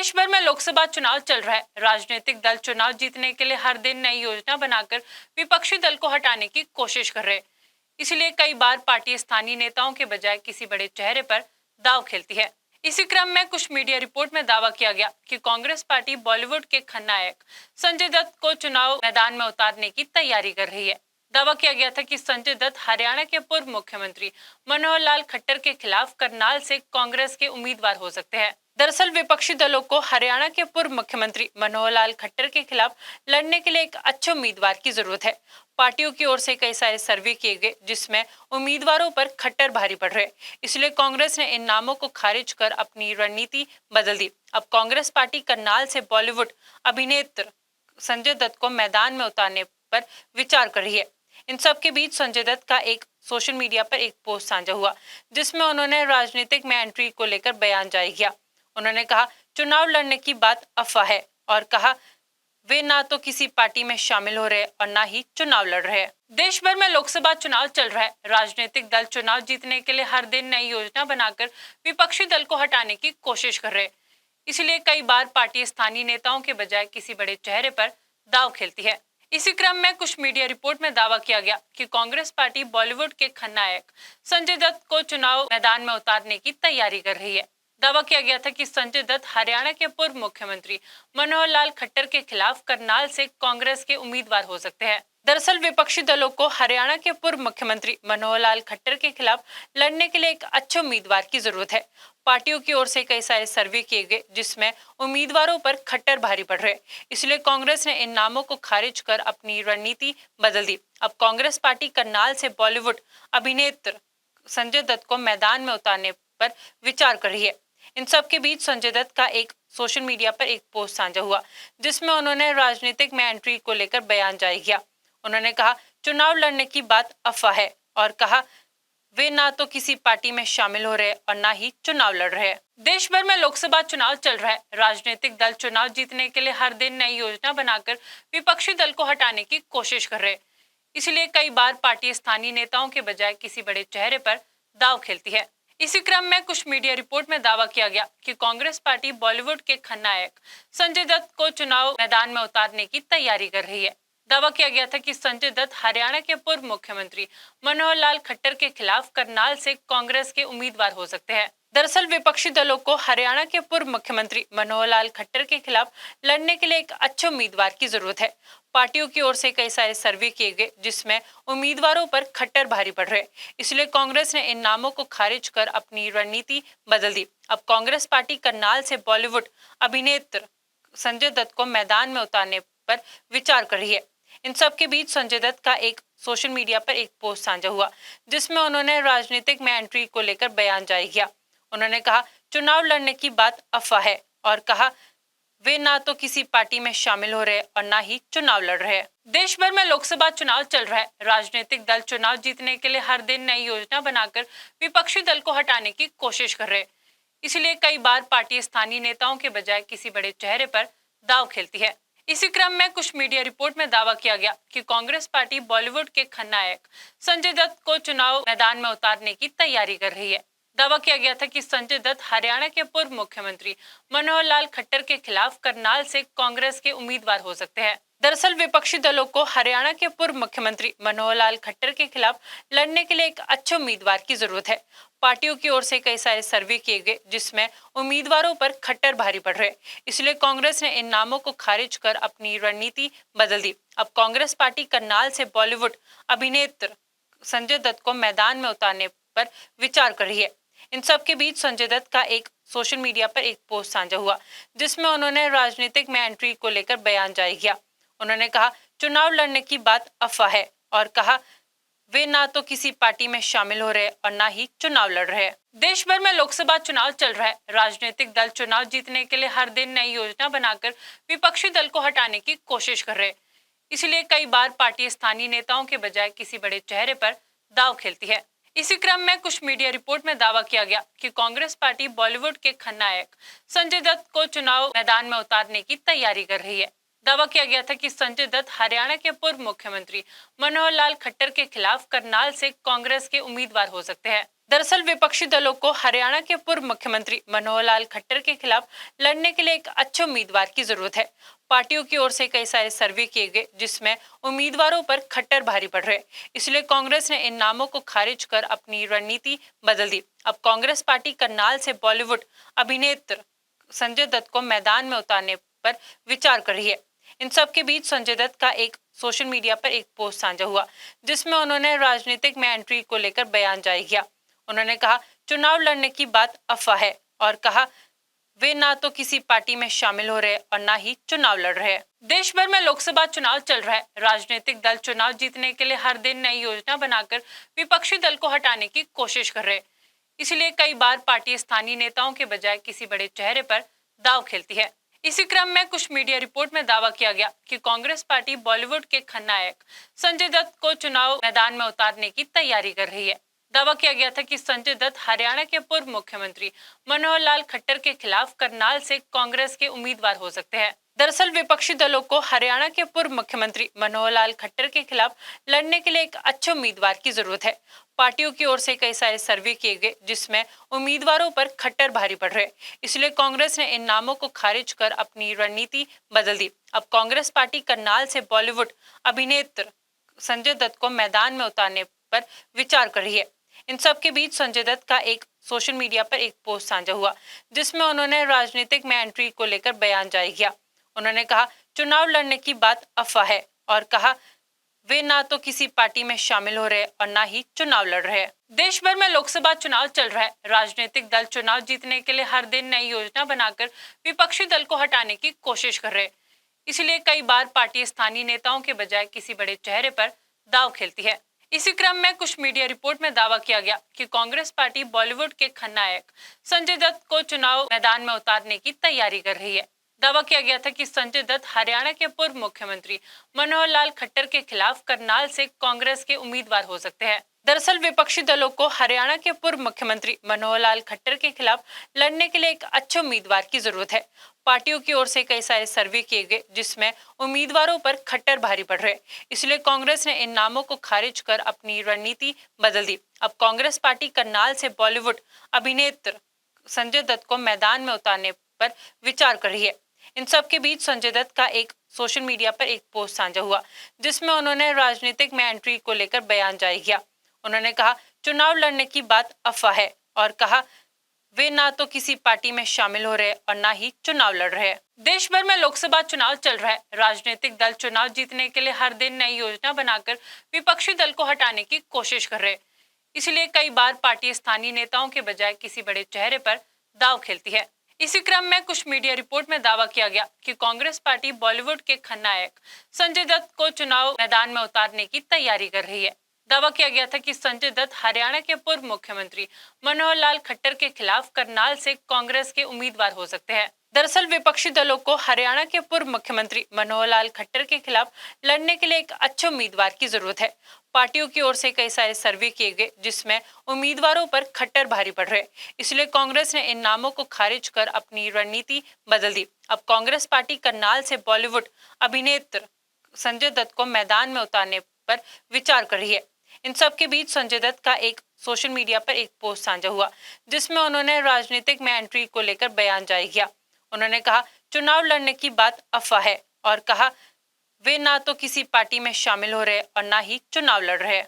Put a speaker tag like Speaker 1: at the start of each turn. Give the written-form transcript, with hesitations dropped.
Speaker 1: देश भर में लोकसभा चुनाव चल रहा है। राजनीतिक दल चुनाव जीतने के लिए हर दिन नई योजना बनाकर विपक्षी दल को हटाने की कोशिश कर रहे हैं। इसलिए कई बार पार्टी स्थानीय नेताओं के बजाय किसी बड़े चेहरे पर दांव खेलती है। इसी क्रम में कुछ मीडिया रिपोर्ट में दावा किया गया कि कांग्रेस पार्टी बॉलीवुड के खलनायक संजय दत्त को चुनाव मैदान में उतारने की तैयारी कर रही है। दावा किया गया था कि संजय दत्त हरियाणा के पूर्व मुख्यमंत्री मनोहर लाल खट्टर के खिलाफ करनाल से कांग्रेस के उम्मीदवार हो सकते हैं। दरअसल विपक्षी दलों को हरियाणा के पूर्व मुख्यमंत्री मनोहर लाल खट्टर के खिलाफ लड़ने के लिए एक अच्छे उम्मीदवार की जरूरत है। पार्टियों की ओर से कई सारे सर्वे किए गए जिसमें उम्मीदवारों पर खट्टर भारी पड़ रहे, इसलिए कांग्रेस ने इन नामों को खारिज कर अपनी रणनीति बदल दी। अब कांग्रेस पार्टी करनाल से बॉलीवुड अभिनेत्र संजय दत्त को मैदान में उतारने पर विचार कर रही है। इन सब के बीच संजय दत्त का एक सोशल मीडिया पर एक पोस्ट साझा हुआ जिसमें उन्होंने राजनीतिक में एंट्री को लेकर बयान जारी किया। उन्होंने कहा, चुनाव लड़ने की बात अफवाह है और कहा वे ना तो किसी पार्टी में शामिल हो रहे और ना ही चुनाव लड़ रहे हैं। देश भर में लोकसभा चुनाव चल रहा है। राजनीतिक दल चुनाव जीतने के लिए हर दिन नई योजना बनाकर विपक्षी दल को हटाने की कोशिश कर रहे हैं। इसलिए कई बार पार्टी स्थानीय नेताओं के बजाय किसी बड़े चेहरे पर दांव खेलती है। इसी क्रम में कुछ मीडिया रिपोर्ट में दावा किया गया कि कांग्रेस पार्टी बॉलीवुड के खलनायक संजय दत्त को चुनाव मैदान में उतारने की तैयारी कर रही है। दावा किया गया था कि संजय दत्त हरियाणा के पूर्व मुख्यमंत्री मनोहर लाल खट्टर के खिलाफ करनाल से कांग्रेस के उम्मीदवार हो सकते हैं। दरअसल विपक्षी दलों को हरियाणा के पूर्व मुख्यमंत्री मनोहर लाल खट्टर के खिलाफ लड़ने के लिए एक अच्छे उम्मीदवार की जरूरत है। पार्टियों की ओर से कई सारे सर्वे किए गए जिसमें उम्मीदवारों पर खट्टर भारी पड़ रहे, इसलिए कांग्रेस ने इन नामों को खारिज कर अपनी रणनीति बदल दी। अब कांग्रेस पार्टी करनाल से बॉलीवुड अभिनेत्र संजय दत्त को मैदान में उतारने पर विचार कर रही है। इन सब के बीच संजय दत्त का एक सोशल मीडिया पर एक पोस्ट साझा हुआ जिसमें उन्होंने राजनीतिक में एंट्री को लेकर बयान जारी किया। उन्होंने कहा, चुनाव लड़ने की बात अफवाह है और कहा वे ना तो किसी पार्टी में शामिल हो रहे और ना ही चुनाव लड़ रहे हैं। देश भर में लोकसभा चुनाव चल रहा है। राजनीतिक दल चुनाव जीतने के लिए हर दिन नई योजना बनाकर विपक्षी दल को हटाने की कोशिश कर रहे, इसलिए कई बार पार्टी स्थानीय नेताओं के बजाय किसी बड़े चेहरे पर दांव खेलती है। इसी क्रम में कुछ मीडिया रिपोर्ट में दावा किया गया कि कांग्रेस पार्टी बॉलीवुड के खलनायक संजय दत्त को चुनाव मैदान में उतारने की तैयारी कर रही है। दावा किया गया था कि संजय दत्त हरियाणा के पूर्व मुख्यमंत्री मनोहर लाल खट्टर के खिलाफ करनाल से कांग्रेस के उम्मीदवार हो सकते हैं। दरअसल विपक्षी दलों को हरियाणा के पूर्व मुख्यमंत्री मनोहर लाल खट्टर के खिलाफ लड़ने के लिए एक अच्छे उम्मीदवार की जरूरत है। पार्टियों की ओर से कई सारे सर्वे किए गए जिसमें उम्मीदवारों पर खट्टर भारी पड़ रहे, इसलिए कांग्रेस ने इन नामों को खारिज कर अपनी रणनीति बदल दी। अब कांग्रेस पार्टी करनाल से बॉलीवुड अभिनेत्र संजय दत्त को मैदान में उतारने पर विचार कर रही है। इन सब के बीच संजय दत्त का एक सोशल मीडिया पर एक पोस्ट साझा हुआ जिसमें उन्होंने राजनीतिक में एंट्री को लेकर बयान जारी किया। उन्होंने कहा, चुनाव लड़ने की बात अफवाह है और कहा वे ना तो किसी पार्टी में शामिल हो रहे और ना ही चुनाव लड़ रहे हैं। देश भर में लोकसभा चुनाव चल रहा है। राजनीतिक दल चुनाव जीतने के लिए हर दिन नई योजना बनाकर विपक्षी दल को हटाने की कोशिश कर रहे, इसलिए कई बार पार्टी स्थानीय नेताओं के बजाय किसी बड़े चेहरे पर दांव खेलती है। इसी क्रम में कुछ मीडिया रिपोर्ट में दावा किया गया कि कांग्रेस पार्टी बॉलीवुड के खलनायक संजय दत्त को चुनाव मैदान में उतारने की तैयारी कर रही है। दावा किया गया था कि संजय दत्त हरियाणा के पूर्व मुख्यमंत्री मनोहर लाल खट्टर के खिलाफ करनाल से कांग्रेस के उम्मीदवार हो सकते हैं। दावा किया गया था कि संजय दत्त हरियाणा के पूर्व मुख्यमंत्री मनोहर लाल खट्टर के खिलाफ करनाल से कांग्रेस के उम्मीदवार हो सकते हैं। दरअसल विपक्षी दलों को हरियाणा के पूर्व मुख्यमंत्री मनोहर लाल खट्टर के खिलाफ लड़ने के लिए एक अच्छे उम्मीदवार की जरूरत है। पार्टियों की ओर से कई सारे सर्वे किए गए जिसमें उम्मीदवारों पर खट्टर भारी पड़ रहे, इसलिए कांग्रेस ने इन नामों को खारिज कर अपनी रणनीति बदल दी। अब कांग्रेस पार्टी करनाल से बॉलीवुड अभिनेत्र संजय दत्त को मैदान में उतारने पर विचार कर रही है। इन सब के बीच संजय दत्त का एक सोशल मीडिया पर एक पोस्ट साझा हुआ जिसमें उन्होंने राजनीतिक में एंट्री को लेकर बयान जारी किया। उन्होंने कहा, चुनाव लड़ने की बात अफवाह है और कहा वे ना तो किसी पार्टी में शामिल हो रहे और ना ही चुनाव लड़ रहे हैं। देश भर में लोकसभा चुनाव चल रहा है। राजनीतिक दल चुनाव जीतने के लिए हर दिन नई योजना बनाकर विपक्षी दल को हटाने की कोशिश कर रहे, इसलिए कई बार पार्टी स्थानीय नेताओं के बजाय किसी बड़े चेहरे पर दांव खेलती है। इसी क्रम में कुछ मीडिया रिपोर्ट में दावा किया गया कि कांग्रेस पार्टी बॉलीवुड के खलनायक संजय दत्त को चुनाव मैदान में उतारने की तैयारी कर रही है। दावा किया गया था कि संजय दत्त हरियाणा के पूर्व मुख्यमंत्री मनोहर लाल खट्टर के खिलाफ करनाल से कांग्रेस के उम्मीदवार हो सकते हैं। दरअसल विपक्षी दलों को हरियाणा के पूर्व मुख्यमंत्री मनोहर लाल खट्टर के खिलाफ लड़ने के लिए एक अच्छे उम्मीदवार की जरूरत है। पार्टियों की ओर से कई सारे सर्वे किए गए जिसमें उम्मीदवारों पर खट्टर भारी पड़ रहे, इसलिए कांग्रेस ने इन नामों को खारिज कर अपनी रणनीति बदल दी। अब कांग्रेस पार्टी करनाल से बॉलीवुड अभिनेत्र संजय दत्त को मैदान में उतारने पर विचार कर रही है। इन सब के बीच संजय दत्त का एक सोशल मीडिया पर एक पोस्ट साझा हुआ जिसमें उन्होंने राजनीतिक में एंट्री को लेकर बयान जारी किया। उन्होंने कहा, चुनाव लड़ने की बात अफवाह है और कहा वे ना तो किसी पार्टी में शामिल हो रहे और ना ही चुनाव लड़ रहे हैं। देश भर में लोकसभा चुनाव चल रहा है। राजनीतिक दल चुनाव जीतने के लिए हर दिन नई योजना बनाकर विपक्षी दल को हटाने की कोशिश कर रहे हैं। इसलिए कई बार पार्टी स्थानीय नेताओं के बजाय किसी बड़े चेहरे पर दांव खेलती है। इसी क्रम में कुछ मीडिया रिपोर्ट में दावा किया गया कि कांग्रेस पार्टी बॉलीवुड के खलनायक संजय दत्त को चुनाव मैदान में उतारने की तैयारी कर रही है। दावा किया गया था कि संजय दत्त हरियाणा के पूर्व मुख्यमंत्री मनोहर लाल खट्टर के खिलाफ करनाल से कांग्रेस के उम्मीदवार हो सकते हैं। दरअसल विपक्षी दलों को हरियाणा के पूर्व मुख्यमंत्री मनोहर लाल खट्टर के खिलाफ लड़ने के लिए एक अच्छे उम्मीदवार की जरूरत है। पार्टियों की ओर से कई सारे सर्वे किए गए जिसमें उम्मीदवारों पर खट्टर भारी पड़ रहे, इसलिए कांग्रेस ने इन नामों को खारिज कर अपनी रणनीति बदल दी। अब कांग्रेस पार्टी करनाल से बॉलीवुड अभिनेत्र संजय दत्त को मैदान में उतारने पर विचार कर रही है। इन सब के बीच संजय दत्त का एक सोशल मीडिया पर एक पोस्ट साझा हुआ जिसमें उन्होंने राजनीतिक में एंट्री को लेकर बयान जारी किया। उन्होंने कहा, चुनाव लड़ने की बात अफवाह है और कहा वे ना तो किसी पार्टी में शामिल हो रहे और ना ही चुनाव लड़ रहे हैं। देश भर में लोकसभा चुनाव चल रहा है। राजनीतिक दल चुनाव जीतने के लिए हर दिन नई योजना बनाकर विपक्षी दल को हटाने की कोशिश कर रहे, इसलिए कई बार पार्टी स्थानीय नेताओं के बजाय किसी बड़े चेहरे पर दांव खेलती है। इसी क्रम में कुछ मीडिया रिपोर्ट में दावा किया गया कि कांग्रेस पार्टी बॉलीवुड के खलनायक संजय दत्त को चुनाव मैदान में उतारने की तैयारी कर रही है। दावा किया गया था कि संजय दत्त हरियाणा के पूर्व मुख्यमंत्री मनोहर लाल खट्टर के खिलाफ करनाल से कांग्रेस के उम्मीदवार हो सकते हैं। दरअसल विपक्षी दलों को हरियाणा के पूर्व मुख्यमंत्री मनोहर लाल खट्टर के खिलाफ लड़ने के लिए एक अच्छे उम्मीदवार की जरूरत है। पार्टियों की ओर से कई सारे सर्वे किए गए जिसमें उम्मीदवारों पर खट्टर भारी पड़ रहे, इसलिए कांग्रेस ने इन नामों को खारिज कर अपनी रणनीति बदल दी। अब कांग्रेस पार्टी करनाल से बॉलीवुड अभिनेत्र संजय दत्त को मैदान में उतारने पर विचार कर रही है। इन सब के बीच संजय दत्त का एक सोशल मीडिया पर एक पोस्ट साझा हुआ जिसमें उन्होंने राजनीतिक में एंट्री को लेकर बयान जारी किया। उन्होंने कहा, चुनाव लड़ने की बात अफवाह है और कहा वे ना तो किसी पार्टी में शामिल हो रहे और ना ही चुनाव लड़ रहे हैं। देश भर में लोकसभा चुनाव चल रहा है। राजनीतिक दल चुनाव जीतने के लिए हर दिन नई योजना बनाकर विपक्षी दल को हटाने की कोशिश कर रहे, इसलिए कई बार पार्टी स्थानीय नेताओं के बजाय किसी बड़े चेहरे पर दांव खेलती है। इसी क्रम में कुछ मीडिया रिपोर्ट में दावा किया गया कि कांग्रेस पार्टी बॉलीवुड के खलनायक संजय दत्त को चुनाव मैदान में उतारने की तैयारी कर रही है। दावा किया गया था कि संजय दत्त हरियाणा के पूर्व मुख्यमंत्री मनोहर लाल खट्टर के खिलाफ करनाल से कांग्रेस के उम्मीदवार हो सकते हैं। दरअसल विपक्षी दलों को हरियाणा के पूर्व मुख्यमंत्री मनोहर लाल खट्टर के खिलाफ लड़ने के लिए एक अच्छे उम्मीदवार की जरूरत है। पार्टियों की ओर से कई सारे सर्वे किए गए जिसमें उम्मीदवारों पर खट्टर भारी पड़ रहे, इसलिए कांग्रेस ने इन नामों को खारिज कर अपनी रणनीति बदल दी। अब कांग्रेस पार्टी करनाल से बॉलीवुड अभिनेत्र संजय दत्त को मैदान में उतारने पर विचार कर रही है। इन सब के बीच संजय दत्त का एक सोशल मीडिया पर एक पोस्ट साझा हुआ जिसमें उन्होंने राजनीतिक में एंट्री को लेकर बयान जारी किया। उन्होंने कहा, चुनाव लड़ने की बात अफवाह है और कहा वे ना तो किसी पार्टी में शामिल हो रहे और ना ही चुनाव लड़ रहे हैं।